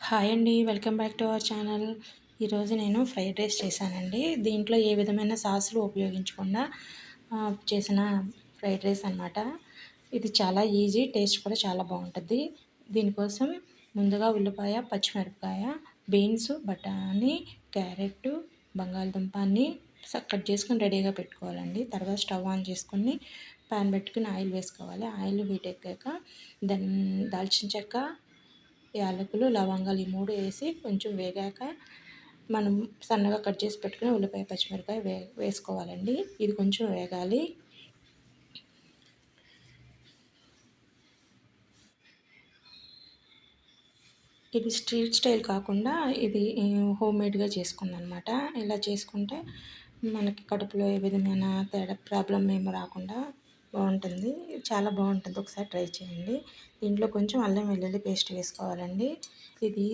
Hi అండి. Welcome back to our channel. ఈరోజు నేను ఫ్రైడ్ రైస్ చేశానండి. దీంట్లో ఏ విధమైన సాసులు ఉపయోగించకుండా చేసిన ఫ్రైడ్ రైస్ అనమాట. ఇది చాలా ఈజీ, టేస్ట్ కూడా చాలా బాగుంటుంది. దీనికోసం ముందుగా ఉల్లిపాయ, పచ్చిమిరపకాయ, బీన్స్, బఠానీ, క్యారెట్, బంగాళదుంప అన్నీ కట్ చేసుకొని రెడీగా పెట్టుకోవాలండి. తర్వాత స్టవ్ ఆన్ చేసుకొని ప్యాన్ పెట్టుకుని ఆయిల్ వేసుకోవాలి. ఆయిల్ హీట్ ఎక్కాక దాల్చిన చెక్క, యాలకులు, లవంగాలు ఈ 3 వేసి కొంచెం వేగాక మనం సన్నగా కట్ చేసి పెట్టుకుని ఉల్లిపాయ, పచ్చిమిరపకాయ వేసుకోవాలండి. ఇది కొంచెం వేగాలి. ఇది స్ట్రీట్ స్టైల్ కాకుండా ఇది హోమ్మేడ్గా చేసుకుందనమాట. ఇలా చేసుకుంటే మనకి కడుపులో ఏ విధమైన ప్రాబ్లం ఏమి రాకుండా బాగుంటుంది. చాలా బాగుంటుంది. ఒకసారి ట్రై చేయండి. దీంట్లో కొంచెం అల్లం వెల్లుల్లి పేస్ట్ వేసుకోవాలండి. ఇది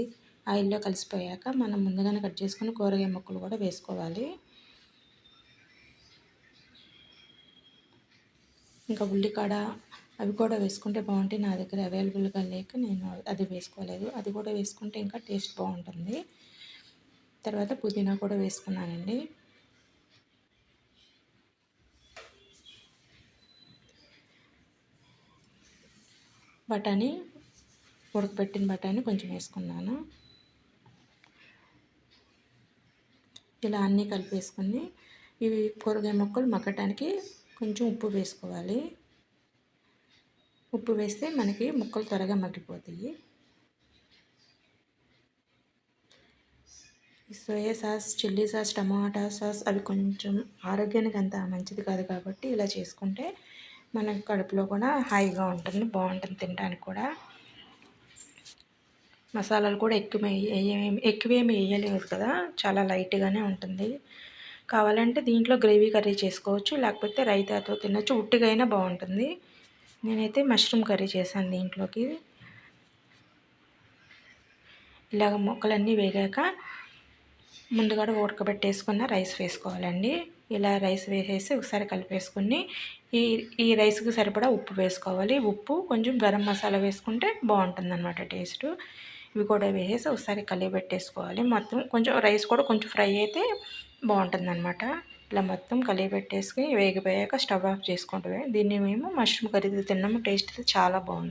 ఆయిల్లో కలిసిపోయాక మనం ముందుగానే కట్ చేసుకుని కూరగాయ ముక్కలు కూడా వేసుకోవాలి. ఇంకా ఉల్లికాడ అవి కూడా వేసుకుంటే బాగుంటాయి. నా దగ్గర అవైలబుల్గా లేక నేను అది వేసుకోలేదు. అది కూడా వేసుకుంటే ఇంకా టేస్ట్ బాగుంటుంది. తర్వాత పుదీనా కూడా వేసుకున్నానండి. ఉడకబెట్టిన బఠానీ కొంచెం వేసుకున్నాను. ఇలా అన్నీ కలిపేసుకొని ఇవి కూరగాయ ముక్కలు మగ్గటానికి కొంచెం ఉప్పు వేసుకోవాలి. ఉప్పు వేస్తే మనకి ముక్కలు త్వరగా మగ్గిపోతాయి. Soya sauce, chilli sauce, tomato sauce అవి కొంచెం ఆరోగ్యానికి అంత మంచిది కాదు కాబట్టి ఇలా చేసుకుంటే మన కడుపులో కూడా హాయిగా ఉంటుంది, బాగుంటుంది తినడానికి కూడా. మసాలాలు కూడా ఎక్కువేమి వేయలేదు కదా, చాలా లైట్గానే ఉంటుంది. కావాలంటే దీంట్లో గ్రేవీ కర్రీ చేసుకోవచ్చు, లేకపోతే రైతాతో తినచ్చు, ఉట్టిగా అయినా బాగుంటుంది. నేనైతే మష్రూమ్ కర్రీ చేశాను దీంట్లోకి. ఇలాగ ముక్కలన్నీ వేగాక ముందుగా ఉడకబెట్టేసుకున్న రైస్ వేసుకోవాలండి. ఇలా రైస్ వేసేసి ఒకసారి కలిపేసుకుని ఈ రైస్కి సరిపడా ఉప్పు వేసుకోవాలి. ఉప్పు కొంచెం గరం మసాలా వేసుకుంటే బాగుంటుందన్నమాట టేస్ట్. ఇవి కూడా వేసేసి ఒకసారి కలిపెట్టేసుకోవాలి. మొత్తం కొంచెం రైస్ కూడా కొంచెం ఫ్రై అయితే బాగుంటుందన్నమాట. ఇలా మొత్తం కలిపెట్టేసుకుని వేగిపోయాక స్టవ్ ఆఫ్ చేసుకుంటే దీన్ని మేము మష్రూమ్ కర్రీతో తిన్నాము. టేస్ట్ అయితే చాలా బాగుంది.